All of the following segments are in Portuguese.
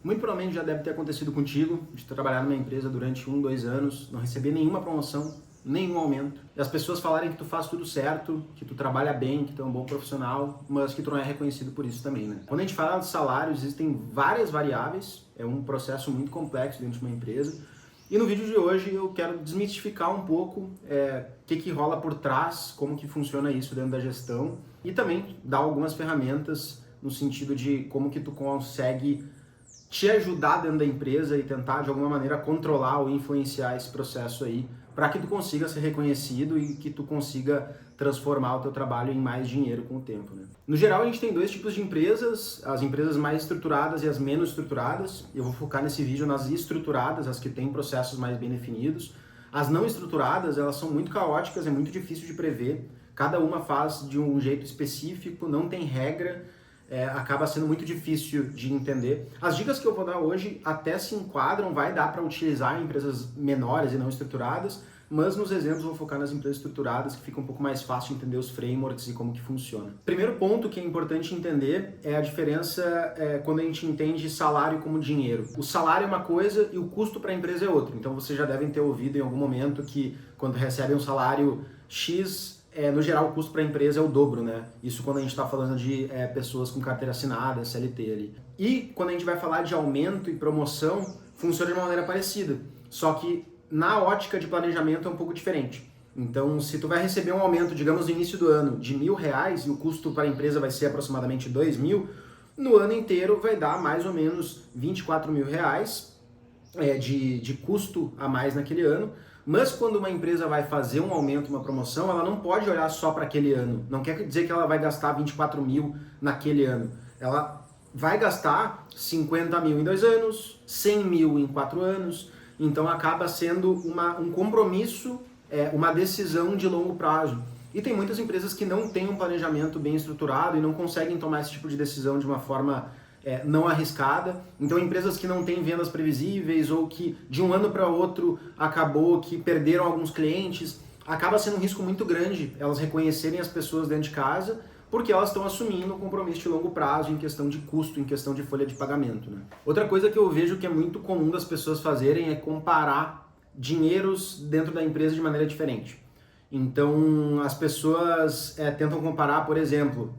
Muito provavelmente já deve ter acontecido contigo, de trabalhar numa empresa durante 1, 2 anos, não receber nenhuma promoção, nenhum aumento, e as pessoas falarem que tu faz tudo certo, que tu trabalha bem, que tu é um bom profissional, mas que tu não é reconhecido por isso também, né? Quando a gente fala de salário, existem várias variáveis, é um processo muito complexo dentro de uma empresa, e no vídeo de hoje eu quero desmistificar um pouco o que rola por trás, como que funciona isso dentro da gestão, e também dar algumas ferramentas no sentido de como que tu consegue te ajudar dentro da empresa e tentar de alguma maneira controlar ou influenciar esse processo aí para que tu consiga ser reconhecido e que tu consiga transformar o teu trabalho em mais dinheiro com o tempo, né? No geral, a gente tem dois tipos de empresas, as empresas mais estruturadas e as menos estruturadas. Eu vou focar nesse vídeo nas estruturadas, as que têm processos mais bem definidos. As não estruturadas, elas são muito caóticas, é muito difícil de prever. Cada uma faz de um jeito específico, não tem regra. Acaba sendo muito difícil de entender. As dicas que eu vou dar hoje até se enquadram, vai dar para utilizar em empresas menores e não estruturadas, mas nos exemplos eu vou focar nas empresas estruturadas, que fica um pouco mais fácil entender os frameworks e como que funciona. Primeiro ponto que é importante entender é a diferença quando a gente entende salário como dinheiro. O salário é uma coisa e o custo para a empresa é outra. Então vocês já devem ter ouvido em algum momento que quando recebem um salário X, no geral, o custo para a empresa é o dobro, né? Isso quando a gente está falando de pessoas com carteira assinada, CLT ali. E quando a gente vai falar de aumento e promoção, funciona de uma maneira parecida. Só que na ótica de planejamento é um pouco diferente. Então, se tu vai receber um aumento, digamos, no início do ano de R$1.000 e o custo para a empresa vai ser aproximadamente R$2.000, no ano inteiro vai dar mais ou menos R$24.000 de custo a mais naquele ano. Mas quando uma empresa vai fazer um aumento, uma promoção, ela não pode olhar só para aquele ano. Não quer dizer que ela vai gastar 24 mil naquele ano. Ela vai gastar 50 mil em 2 anos, 100 mil em 4 anos. Então acaba sendo um compromisso, uma decisão de longo prazo. E tem muitas empresas que não têm um planejamento bem estruturado e não conseguem tomar esse tipo de decisão de uma forma não arriscada. Então empresas que não têm vendas previsíveis ou que de um ano para outro acabou que perderam alguns clientes, acaba sendo um risco muito grande elas reconhecerem as pessoas dentro de casa, porque elas estão assumindo um compromisso de longo prazo em questão de custo, em questão de folha de pagamento, né? Outra coisa que eu vejo que é muito comum das pessoas fazerem é comparar dinheiros dentro da empresa de maneira diferente. Então as pessoas tentam comparar, por exemplo,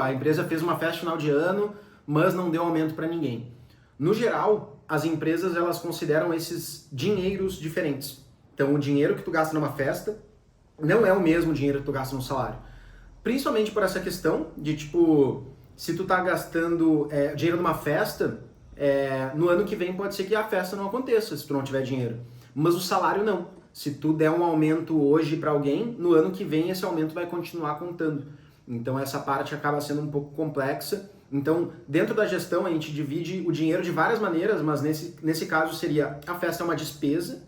a empresa fez uma festa final de ano, mas não deu aumento para ninguém. No geral, as empresas elas consideram esses dinheiros diferentes. Então, o dinheiro que tu gasta numa festa não é o mesmo dinheiro que tu gasta no salário. Principalmente por essa questão de, se tu tá gastando dinheiro numa festa, no ano que vem pode ser que a festa não aconteça se tu não tiver dinheiro. Mas o salário não. Se tu der um aumento hoje para alguém, no ano que vem esse aumento vai continuar contando. Então, essa parte acaba sendo um pouco complexa. Então, dentro da gestão, a gente divide o dinheiro de várias maneiras, mas nesse caso seria a festa é uma despesa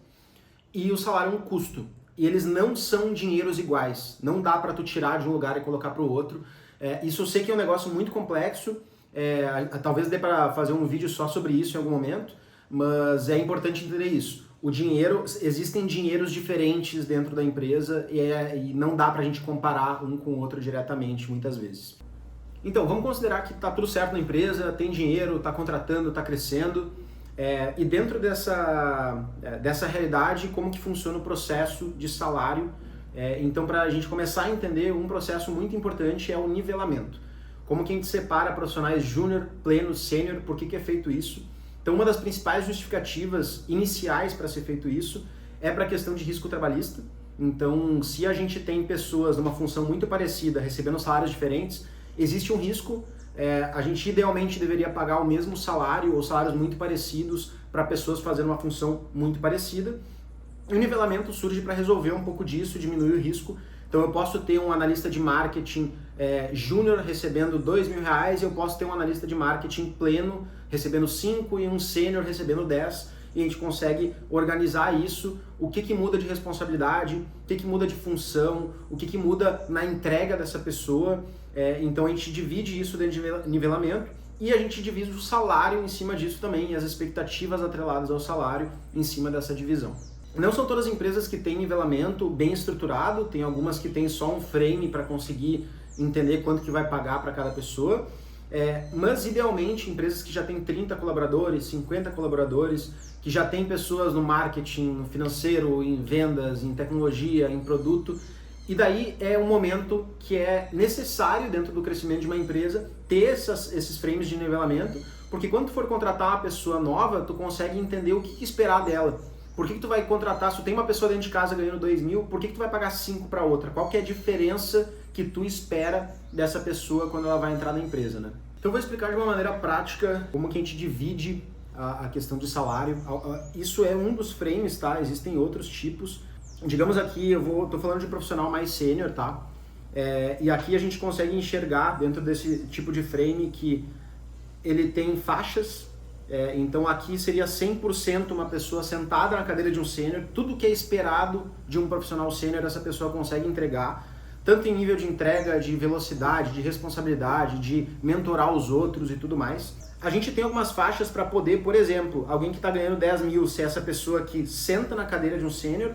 e o salário é um custo. E eles não são dinheiros iguais. Não dá para tu tirar de um lugar e colocar para o outro. Isso eu sei que é um negócio muito complexo. Talvez dê para fazer um vídeo só sobre isso em algum momento, mas é importante entender isso. O dinheiro, existem dinheiros diferentes dentro da empresa e não dá para a gente comparar um com o outro diretamente, muitas vezes. Então, vamos considerar que está tudo certo na empresa, tem dinheiro, está contratando, está crescendo. E dentro dessa realidade, como que funciona o processo de salário? Então, para a gente começar a entender, um processo muito importante é o nivelamento. Como que a gente separa profissionais júnior, pleno, sênior, por que é feito isso? Então, uma das principais justificativas iniciais para ser feito isso é para a questão de risco trabalhista. Então, se a gente tem pessoas numa função muito parecida, recebendo salários diferentes, existe um risco, a gente idealmente deveria pagar o mesmo salário ou salários muito parecidos para pessoas fazendo uma função muito parecida. E o nivelamento surge para resolver um pouco disso, diminuir o risco. Então eu posso ter um analista de marketing júnior recebendo R$2.000 e eu posso ter um analista de marketing pleno recebendo 5 e um sênior recebendo 10. E a gente consegue organizar isso, o que muda de responsabilidade, o que muda de função, o que muda na entrega dessa pessoa. Então a gente divide isso dentro de nivelamento e a gente divide o salário em cima disso também e as expectativas atreladas ao salário em cima dessa divisão. Não são todas as empresas que têm nivelamento bem estruturado, tem algumas que têm só um frame para conseguir entender quanto que vai pagar para cada pessoa. Mas idealmente empresas que já têm 30 colaboradores, 50 colaboradores, que já tem pessoas no marketing, no financeiro, em vendas, em tecnologia, em produto, e daí é um momento que é necessário dentro do crescimento de uma empresa ter esses frames de nivelamento, porque quando tu for contratar uma pessoa nova, tu consegue entender o que esperar dela. Por que tu vai contratar, se tu tem uma pessoa dentro de casa ganhando 2 mil, por que tu vai pagar 5 para outra? Qual que é a diferença que tu espera dessa pessoa quando ela vai entrar na empresa, né? Então eu vou explicar de uma maneira prática como que a gente divide a questão de salário. Isso é um dos frames, tá? Existem outros tipos. Digamos aqui, tô falando de profissional mais sênior, tá? E aqui a gente consegue enxergar dentro desse tipo de frame que ele tem faixas. Então aqui seria 100% uma pessoa sentada na cadeira de um sênior. Tudo que é esperado de um profissional sênior, essa pessoa consegue entregar, tanto em nível de entrega, de velocidade, de responsabilidade, de mentorar os outros e tudo mais. A gente tem algumas faixas para poder, por exemplo, alguém que está ganhando 10 mil ser essa pessoa que senta na cadeira de um sênior,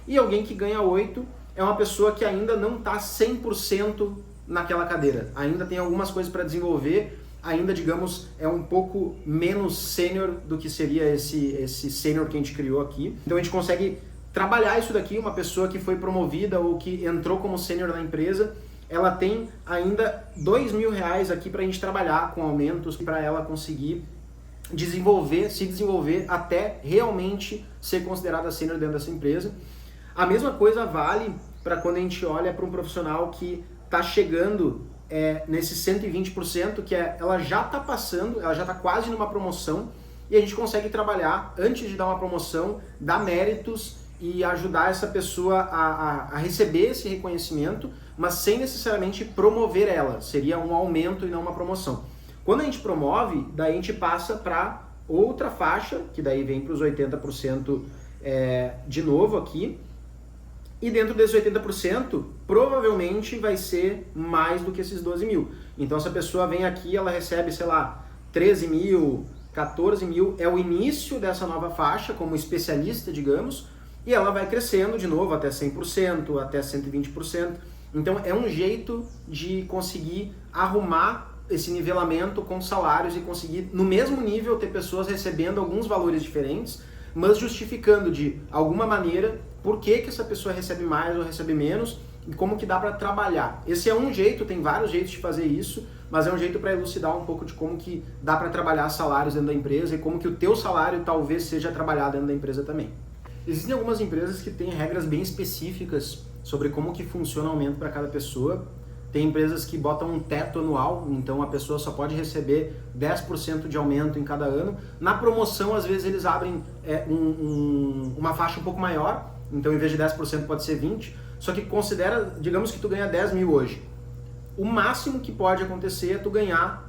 e alguém que ganha 8 é uma pessoa que ainda não está 100% naquela cadeira. Ainda tem algumas coisas para desenvolver, ainda, digamos, é um pouco menos sênior do que seria esse sênior que a gente criou aqui. Então a gente consegue trabalhar isso daqui, uma pessoa que foi promovida ou que entrou como sênior na empresa, ela tem ainda R$2.000 aqui para a gente trabalhar com aumentos para ela conseguir se desenvolver até realmente ser considerada sênior dentro dessa empresa. A mesma coisa vale para quando a gente olha para um profissional que está chegando nesse 120%, que ela já está passando, ela já está quase numa promoção, e a gente consegue trabalhar, antes de dar uma promoção, dar méritos e ajudar essa pessoa a receber esse reconhecimento, mas sem necessariamente promover ela. Seria um aumento e não uma promoção. Quando a gente promove, daí a gente passa para outra faixa, que daí vem para os 80% de novo aqui. E dentro desses 80%, provavelmente vai ser mais do que esses 12 mil. Então essa pessoa vem aqui, ela recebe, sei lá, 13 mil, 14 mil, é o início dessa nova faixa, como especialista, digamos, e ela vai crescendo de novo até 100%, até 120%. Então é um jeito de conseguir arrumar esse nivelamento com salários e conseguir, no mesmo nível, ter pessoas recebendo alguns valores diferentes, mas justificando de alguma maneira por que essa pessoa recebe mais ou recebe menos e como que dá para trabalhar. Esse é um jeito, tem vários jeitos de fazer isso, mas é um jeito para elucidar um pouco de como que dá para trabalhar salários dentro da empresa e como que o teu salário talvez seja trabalhado dentro da empresa também. Existem algumas empresas que têm regras bem específicas sobre como que funciona o aumento para cada pessoa. Tem empresas que botam um teto anual, então a pessoa só pode receber 10% de aumento em cada ano. Na promoção, às vezes, eles abrem uma faixa um pouco maior, então em vez de 10% pode ser 20%, só que considera, digamos que tu ganha 10 mil hoje. O máximo que pode acontecer é tu ganhar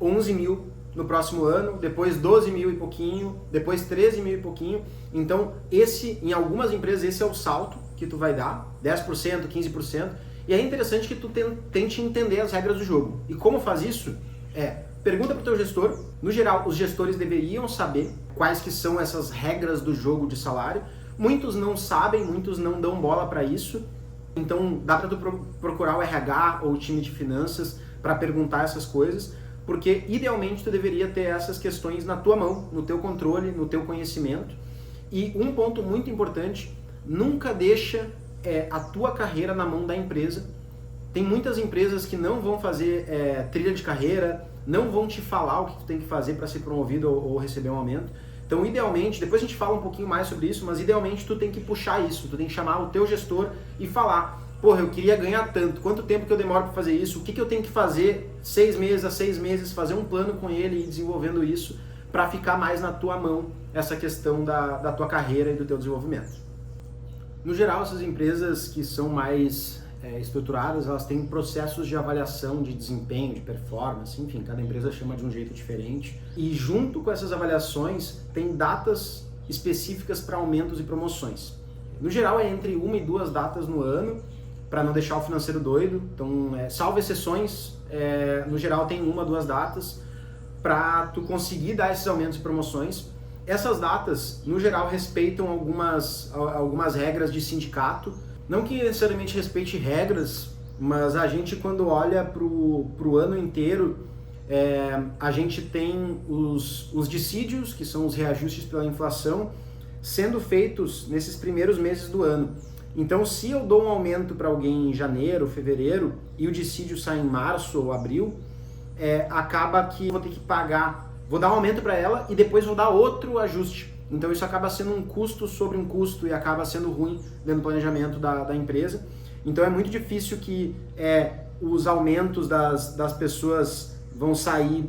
11 mil no próximo ano, depois 12 mil e pouquinho, depois 13 mil e pouquinho. Então, em algumas empresas, esse é o salto que tu vai dar, 10%, 15%. E é interessante que tu tente entender as regras do jogo. E como faz isso? Pergunta para o teu gestor. No geral, os gestores deveriam saber quais que são essas regras do jogo de salário. Muitos não sabem, muitos não dão bola para isso. Então, dá para tu procurar o RH ou o time de finanças para perguntar essas coisas, porque idealmente tu deveria ter essas questões na tua mão, no teu controle, no teu conhecimento. E um ponto muito importante, nunca deixa a tua carreira na mão da empresa. Tem muitas empresas que não vão fazer trilha de carreira, não vão te falar o que tu tem que fazer para ser promovido ou receber um aumento. Então, idealmente, depois a gente fala um pouquinho mais sobre isso, mas idealmente tu tem que puxar isso, tu tem que chamar o teu gestor e falar, porra, eu queria ganhar tanto, quanto tempo que eu demoro para fazer isso, o que eu tenho que fazer 6 meses a 6 meses, fazer um plano com ele e desenvolvendo isso para ficar mais na tua mão essa questão da tua carreira e do teu desenvolvimento. No geral, essas empresas que são mais estruturadas, elas têm processos de avaliação de desempenho, de performance, enfim, cada empresa chama de um jeito diferente. E junto com essas avaliações, tem datas específicas para aumentos e promoções. No geral, é entre 1 e 2 datas no ano, para não deixar o financeiro doido. Então, salvo exceções, no geral tem 1 a 2 datas para tu conseguir dar esses aumentos e promoções. Essas datas, no geral, respeitam algumas regras de sindicato. Não que necessariamente respeite regras, mas a gente, quando olha pro ano inteiro, a gente tem os dissídios, que são os reajustes pela inflação, sendo feitos nesses primeiros meses do ano. Então, se eu dou um aumento para alguém em janeiro, fevereiro, e o dissídio sai em março ou abril, acaba que eu vou ter que pagar, vou dar um aumento para ela e depois vou dar outro ajuste. Então isso acaba sendo um custo sobre um custo e acaba sendo ruim dentro do planejamento da empresa. Então é muito difícil que os aumentos das pessoas vão sair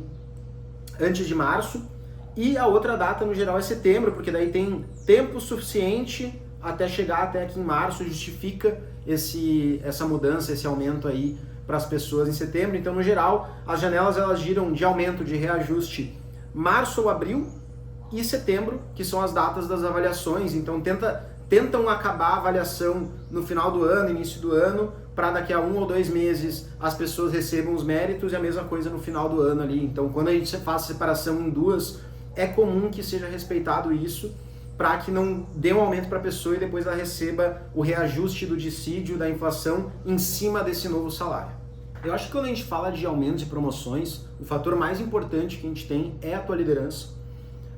antes de março, e a outra data no geral é setembro, porque daí tem tempo suficiente até chegar até aqui em março, justifica essa mudança, esse aumento aí para as pessoas em setembro. Então, no geral, as janelas elas giram de aumento, de reajuste março ou abril e setembro, que são as datas das avaliações. Então, tentam acabar a avaliação no final do ano, início do ano, para daqui a 1 ou 2 meses as pessoas recebam os méritos, e a mesma coisa no final do ano ali. Então, quando a gente faz a separação em duas, é comum que seja respeitado isso, para que não dê um aumento para a pessoa e depois ela receba o reajuste do dissídio, da inflação, em cima desse novo salário. Eu acho que quando a gente fala de aumentos e promoções, o fator mais importante que a gente tem é a tua liderança.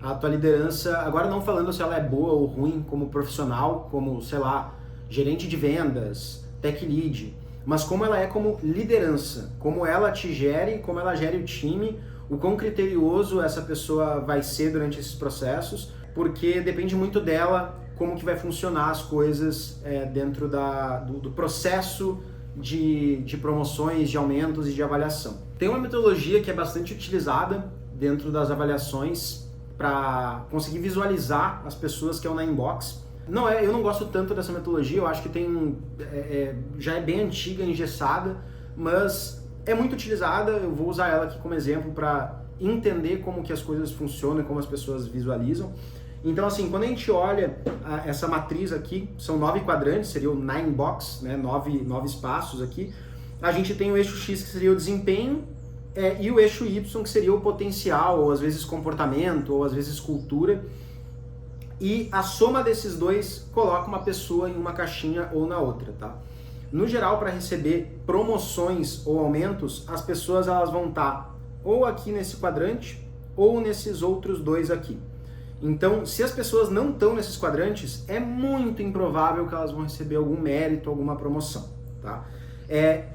A tua liderança, agora não falando se ela é boa ou ruim como profissional, como, sei lá, gerente de vendas, tech lead, mas como ela é como liderança, como ela te gere, como ela gere o time, o quão criterioso essa pessoa vai ser durante esses processos, porque depende muito dela como que vai funcionar as coisas dentro do processo de promoções, de aumentos e de avaliação. Tem uma metodologia que é bastante utilizada dentro das avaliações para conseguir visualizar as pessoas, que é o Ninebox. Eu não gosto tanto dessa metodologia, eu acho que já é bem antiga, engessada, mas é muito utilizada. Eu vou usar ela aqui como exemplo para entender como que as coisas funcionam e como as pessoas visualizam. Então, assim, quando a gente olha essa matriz aqui, são 9 quadrantes, seria o Ninebox, né? 9 espaços aqui. A gente tem o eixo X, que seria o desempenho, e o eixo Y, que seria o potencial, ou às vezes comportamento, ou às vezes cultura. E a soma desses dois coloca uma pessoa em uma caixinha ou na outra, tá? No geral, para receber promoções ou aumentos, as pessoas elas vão estar ou aqui nesse quadrante, ou nesses outros dois aqui. Então, se as pessoas não estão nesses quadrantes, é muito improvável que elas vão receber algum mérito, alguma promoção, tá?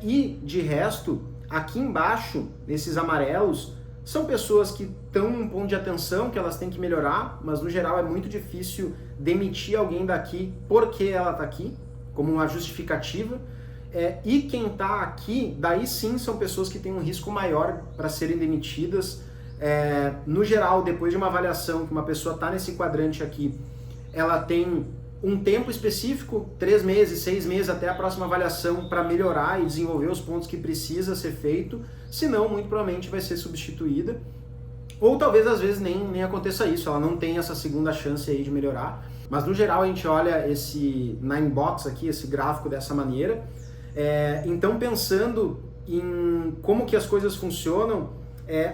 E, de resto, aqui embaixo, nesses amarelos, são pessoas que estão num ponto de atenção que elas têm que melhorar, mas, no geral, é muito difícil demitir alguém daqui porque ela está aqui, como uma justificativa. E quem está aqui, daí sim, são pessoas que têm um risco maior para serem demitidas. No geral, depois de uma avaliação que uma pessoa está nesse quadrante aqui, ela tem um tempo específico, 3 meses, 6 meses até a próxima avaliação para melhorar e desenvolver os pontos que precisa ser feito, senão muito provavelmente vai ser substituída, ou talvez às vezes nem aconteça isso, ela não tem essa segunda chance aí de melhorar, mas no geral a gente olha esse Ninebox aqui, esse gráfico dessa maneira. Então, pensando em como que as coisas funcionam,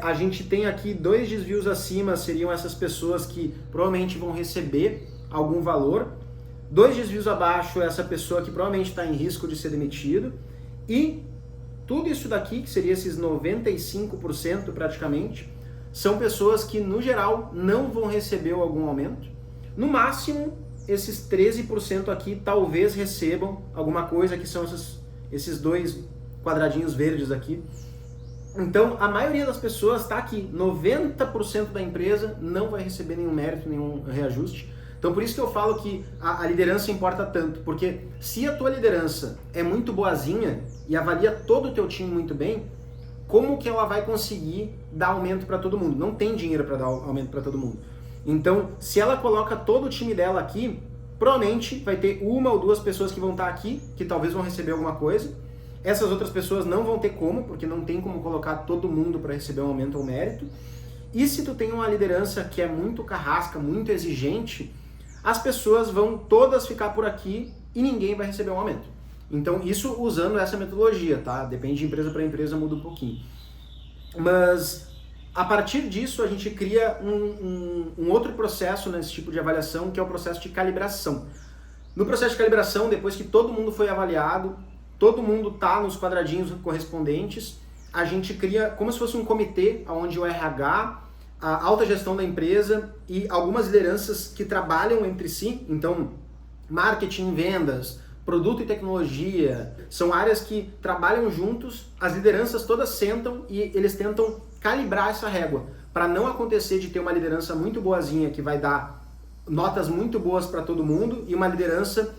a gente tem aqui 2 desvios acima, seriam essas pessoas que provavelmente vão receber algum valor. 2 desvios abaixo, essa pessoa que provavelmente está em risco de ser demitido. E tudo isso daqui, que seria esses 95% praticamente, são pessoas que, no geral, não vão receber algum aumento. No máximo, esses 13% aqui talvez recebam alguma coisa, que são esses 2 quadradinhos verdes aqui. Então, a maioria das pessoas está aqui. 90% da empresa não vai receber nenhum mérito, nenhum reajuste. Então, por isso que eu falo que a liderança importa tanto. Porque se a tua liderança é muito boazinha e avalia todo o teu time muito bem, como que ela vai conseguir dar aumento para todo mundo? Não tem dinheiro para dar aumento para todo mundo. Então, se ela coloca todo o time dela aqui, provavelmente vai ter 1 ou 2 pessoas que vão estar aqui, que talvez vão receber alguma coisa. Essas outras pessoas não vão ter como, porque não tem como colocar todo mundo para receber um aumento ou mérito. E se tu tem uma liderança que é muito carrasca, muito exigente, as pessoas vão todas ficar por aqui e ninguém vai receber um aumento. Então, isso usando essa metodologia, tá? Depende de empresa para empresa, muda um pouquinho. Mas, a partir disso, a gente cria um outro processo nesse tipo de avaliação, que é o processo de calibração. No processo de calibração, depois que todo mundo foi avaliado, todo mundo está nos quadradinhos correspondentes, a gente cria como se fosse um comitê onde o RH, a alta gestão da empresa e algumas lideranças que trabalham entre si, então marketing, vendas, produto e tecnologia, são áreas que trabalham juntos, as lideranças todas sentam e eles tentam calibrar essa régua, para não acontecer de ter uma liderança muito boazinha que vai dar notas muito boas para todo mundo e uma liderança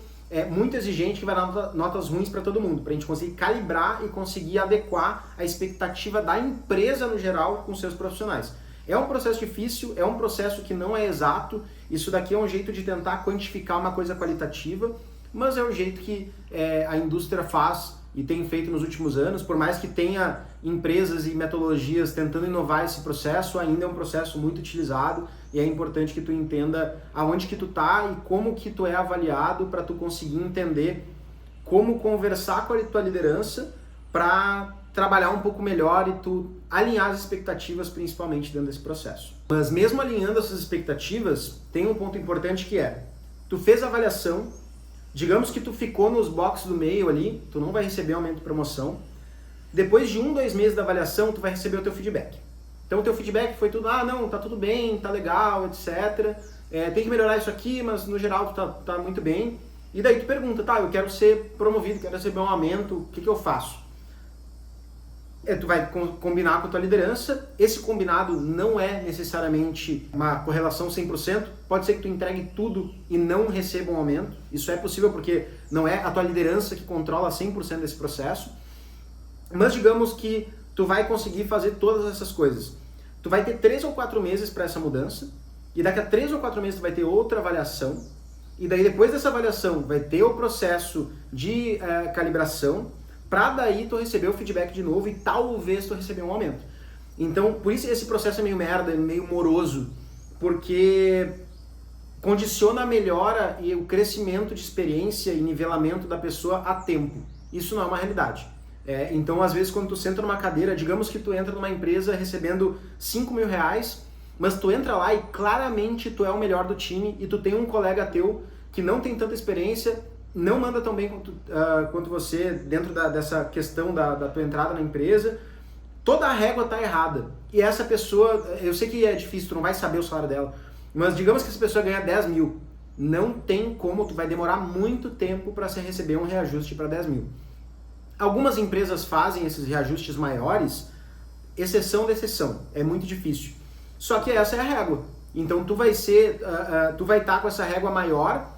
muito exigente que vai dar notas ruins para todo mundo, para a gente conseguir calibrar e conseguir adequar a expectativa da empresa no geral com seus profissionais. É um processo difícil, é um processo que não é exato, isso daqui é um jeito de tentar quantificar uma coisa qualitativa, mas é o jeito que a indústria faz e tem feito nos últimos anos. Por mais que tenha empresas e metodologias tentando inovar esse processo, ainda é um processo muito utilizado e é importante que tu entenda aonde que tu tá e como que tu é avaliado para tu conseguir entender como conversar com a tua liderança para trabalhar um pouco melhor e tu alinhar as expectativas, principalmente dentro desse processo. Mas mesmo alinhando essas expectativas, tem um ponto importante que tu fez a avaliação, digamos que tu ficou nos boxes do meio ali, tu não vai receber aumento de promoção. Depois de 1-2 meses da avaliação, tu vai receber o teu feedback. Então o teu feedback foi tudo, não, tá tudo bem, tá legal, etc. Tem que melhorar isso aqui, mas no geral tu tá muito bem. E daí tu pergunta, eu quero ser promovido, quero receber um aumento, o que eu faço? Tu vai combinar com a tua liderança, esse combinado não é necessariamente uma correlação 100%, pode ser que tu entregue tudo e não receba um aumento, isso é possível porque não é a tua liderança que controla 100% desse processo, mas digamos que tu vai conseguir fazer todas essas coisas. Tu vai ter 3 ou 4 meses para essa mudança, e daqui a 3 ou 4 meses tu vai ter outra avaliação, e daí depois dessa avaliação vai ter o processo de calibração, para daí tu receber o feedback de novo e talvez tu receber um aumento. Então, por isso esse processo é meio merda, é meio moroso, porque condiciona a melhora e o crescimento de experiência e nivelamento da pessoa a tempo. Isso não é uma realidade. Então, às vezes, quando tu senta numa cadeira, digamos que tu entra numa empresa recebendo R$5.000, mas tu entra lá e claramente tu é o melhor do time e tu tem um colega teu que não tem tanta experiência, não manda tão bem quanto você dentro dessa questão da tua entrada na empresa, toda a régua está errada. E essa pessoa, eu sei que é difícil, tu não vai saber o salário dela, mas digamos que essa pessoa ganha 10 mil, não tem como, tu vai demorar muito tempo para você receber um reajuste para 10 mil. Algumas empresas fazem esses reajustes maiores, exceção da exceção, é muito difícil. Só que essa é a régua. Então tu vai estar com essa régua maior.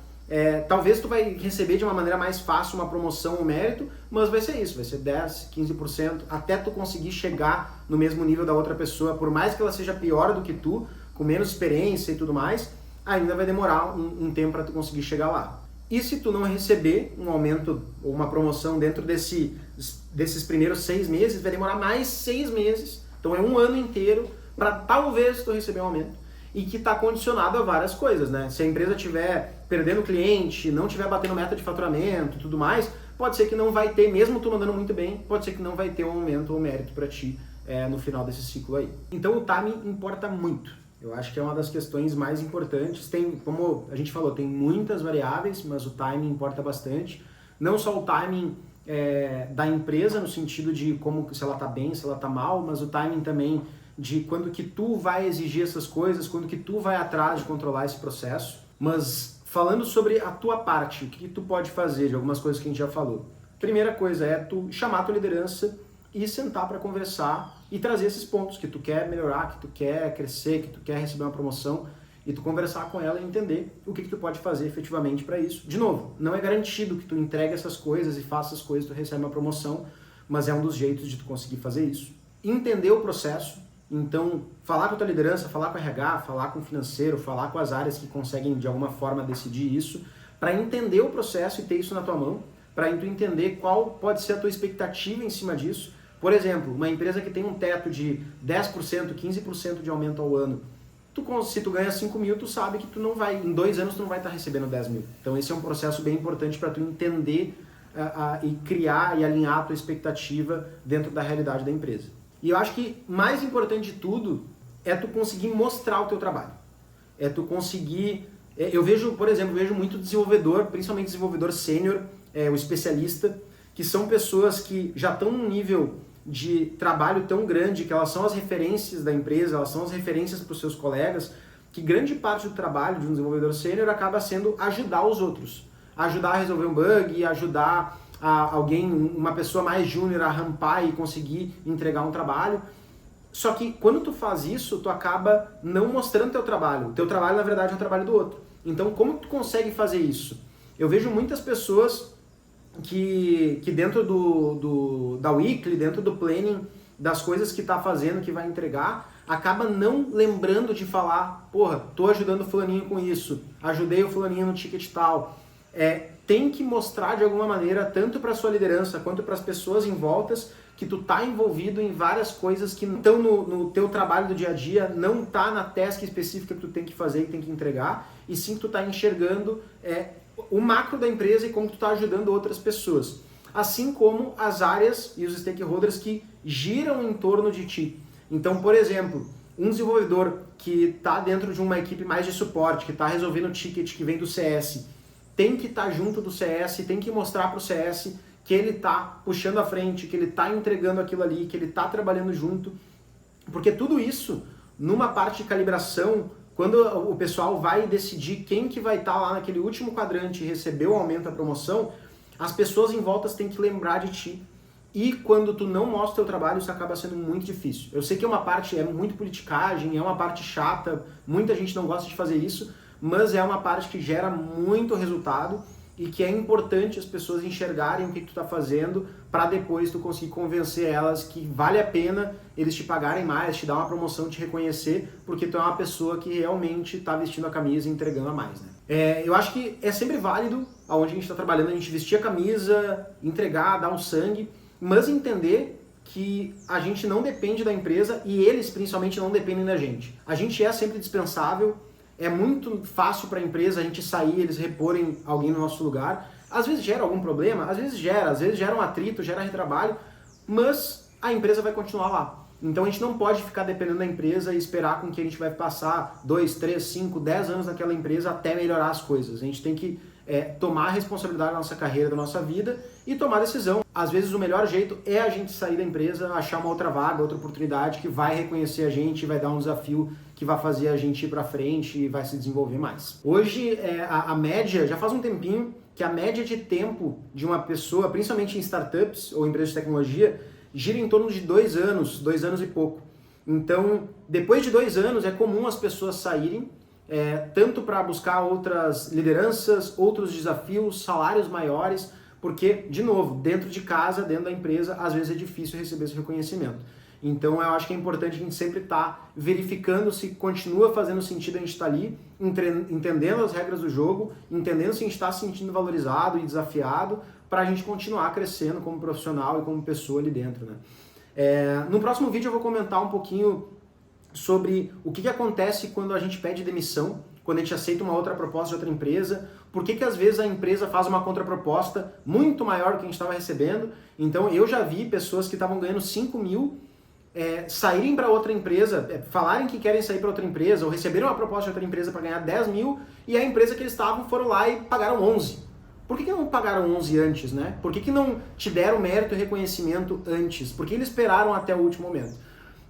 Talvez tu vai receber de uma maneira mais fácil uma promoção ou mérito, mas vai ser isso, vai ser 10%, 15%, até tu conseguir chegar no mesmo nível da outra pessoa, por mais que ela seja pior do que tu, com menos experiência e tudo mais, ainda vai demorar um tempo para tu conseguir chegar lá. E se tu não receber um aumento ou uma promoção dentro desses primeiros 6 meses, vai demorar mais 6 meses, então é um ano inteiro para talvez tu receber um aumento. E que está condicionado a várias coisas, né? Se a empresa estiver perdendo cliente, não estiver batendo meta de faturamento e tudo mais, pode ser que não vai ter, mesmo tu mandando muito bem, pode ser que não vai ter um aumento ou mérito para ti no final desse ciclo aí. Então o timing importa muito. Eu acho que é uma das questões mais importantes. Tem, como a gente falou, tem muitas variáveis, mas o timing importa bastante. Não só o timing da empresa, no sentido de se ela está bem, se ela está mal, mas o timing também de quando que tu vai exigir essas coisas, quando que tu vai atrás de controlar esse processo. Mas falando sobre a tua parte, o que tu pode fazer de algumas coisas que a gente já falou. Primeira coisa é tu chamar a tua liderança e sentar para conversar e trazer esses pontos que tu quer melhorar, que tu quer crescer, que tu quer receber uma promoção, e tu conversar com ela e entender o que tu pode fazer efetivamente para isso. De novo, não é garantido que tu entregue essas coisas e faça as coisas e tu recebe uma promoção, mas é um dos jeitos de tu conseguir fazer isso. Entender o processo. Então, falar com a tua liderança, falar com o RH, falar com o financeiro, falar com as áreas que conseguem de alguma forma decidir isso, para entender o processo e ter isso na tua mão, para tu entender qual pode ser a tua expectativa em cima disso. Por exemplo, uma empresa que tem um teto de 10%, 15% de aumento ao ano, se tu ganha 5 mil, tu sabe que tu não vai, em 2 anos tu não vai estar recebendo 10 mil. Então esse é um processo bem importante para tu entender e criar e alinhar a tua expectativa dentro da realidade da empresa. E eu acho que mais importante de tudo é tu conseguir mostrar o teu trabalho. É tu conseguir... Eu vejo, por exemplo, muito desenvolvedor, principalmente desenvolvedor sênior, o especialista, que são pessoas que já estão num nível de trabalho tão grande, que elas são as referências da empresa, elas são as referências para os seus colegas, que grande parte do trabalho de um desenvolvedor sênior acaba sendo ajudar os outros. Ajudar a resolver um bug, ajudar uma pessoa mais júnior a rampar e conseguir entregar um trabalho. Só que quando tu faz isso, tu acaba não mostrando teu trabalho. O teu trabalho, na verdade, é o trabalho do outro. Então, como tu consegue fazer isso? Eu vejo muitas pessoas que dentro da weekly, dentro do planning, das coisas que tá fazendo, que vai entregar, acaba não lembrando de falar, porra, tô ajudando o fulaninho com isso, ajudei o fulaninho no ticket tal. Tem que mostrar de alguma maneira, tanto para sua liderança quanto para as pessoas em voltas, que tu tá envolvido em várias coisas que estão no teu trabalho do dia a dia, não tá na task específica que tu tem que fazer e tem que entregar, e sim que tu tá enxergando o macro da empresa e como tu tá ajudando outras pessoas. Assim como as áreas e os stakeholders que giram em torno de ti. Então, por exemplo, um desenvolvedor que está dentro de uma equipe mais de suporte, que está resolvendo o ticket que vem do CS, tem que estar junto do CS, tem que mostrar para o CS que ele está puxando à frente, que ele está entregando aquilo ali, que ele está trabalhando junto. Porque tudo isso, numa parte de calibração, quando o pessoal vai decidir quem que vai estar lá naquele último quadrante e receber o aumento da promoção, as pessoas em volta têm que lembrar de ti. E quando tu não mostra o teu trabalho, isso acaba sendo muito difícil. Eu sei que é muito politicagem, é uma parte chata, muita gente não gosta de fazer isso, mas é uma parte que gera muito resultado e que é importante as pessoas enxergarem o que tu está fazendo para depois tu conseguir convencer elas que vale a pena eles te pagarem mais, te dar uma promoção, te reconhecer, porque tu é uma pessoa que realmente está vestindo a camisa e entregando a mais, né? Eu acho que é sempre válido, aonde a gente está trabalhando, a gente vestir a camisa, entregar, dar um sangue, mas entender que a gente não depende da empresa e eles principalmente não dependem da gente. A gente é sempre dispensável, é muito fácil para a empresa a gente sair, eles reporem alguém no nosso lugar. Às vezes gera algum problema, às vezes gera um atrito, gera retrabalho, mas a empresa vai continuar lá. Então a gente não pode ficar dependendo da empresa e esperar com que a gente vai passar 2, 3, 5, 10 anos naquela empresa até melhorar as coisas. A gente tem que tomar a responsabilidade da nossa carreira, da nossa vida e tomar decisão. Às vezes o melhor jeito é a gente sair da empresa, achar uma outra vaga, outra oportunidade que vai reconhecer a gente, vai dar um desafio que vai fazer a gente ir para frente e vai se desenvolver mais. Hoje a média, já faz um tempinho, que a média de tempo de uma pessoa, principalmente em startups ou empresas de tecnologia, gira em torno de 2 anos, 2 anos e pouco. Então, depois de 2 anos, é comum as pessoas saírem, tanto para buscar outras lideranças, outros desafios, salários maiores, porque, de novo, dentro de casa, dentro da empresa, às vezes é difícil receber esse reconhecimento. Então eu acho que é importante a gente sempre estar verificando se continua fazendo sentido a gente estar ali, entendendo as regras do jogo, entendendo se a gente está se sentindo valorizado e desafiado, para a gente continuar crescendo como profissional e como pessoa ali dentro, né? No próximo vídeo eu vou comentar um pouquinho sobre o que acontece quando a gente pede demissão, quando a gente aceita uma outra proposta de outra empresa, por que às vezes a empresa faz uma contraproposta muito maior do que a gente estava recebendo. Então eu já vi pessoas que estavam ganhando 5 mil saírem para outra empresa, falarem que querem sair para outra empresa, ou receberam uma proposta de outra empresa para ganhar 10 mil, e a empresa que eles estavam foram lá e pagaram 11. Por que não pagaram 11 antes, né? Por que não te deram mérito e reconhecimento antes? Por que eles esperaram até o último momento?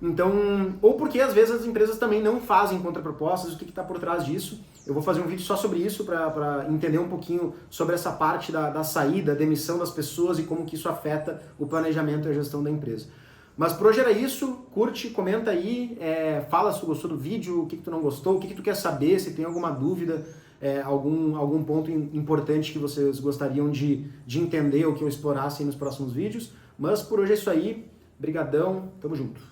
Então, ou porque às vezes as empresas também não fazem contrapropostas, o que está por trás disso. Eu vou fazer um vídeo só sobre isso, para entender um pouquinho sobre essa parte da saída, demissão das pessoas e como que isso afeta o planejamento e a gestão da empresa. Mas por hoje era isso, curte, comenta aí, fala se tu gostou do vídeo, o que tu não gostou, o que tu quer saber, se tem alguma dúvida, algum ponto importante que vocês gostariam de entender ou que eu explorasse nos próximos vídeos. Mas por hoje é isso aí, brigadão, tamo junto.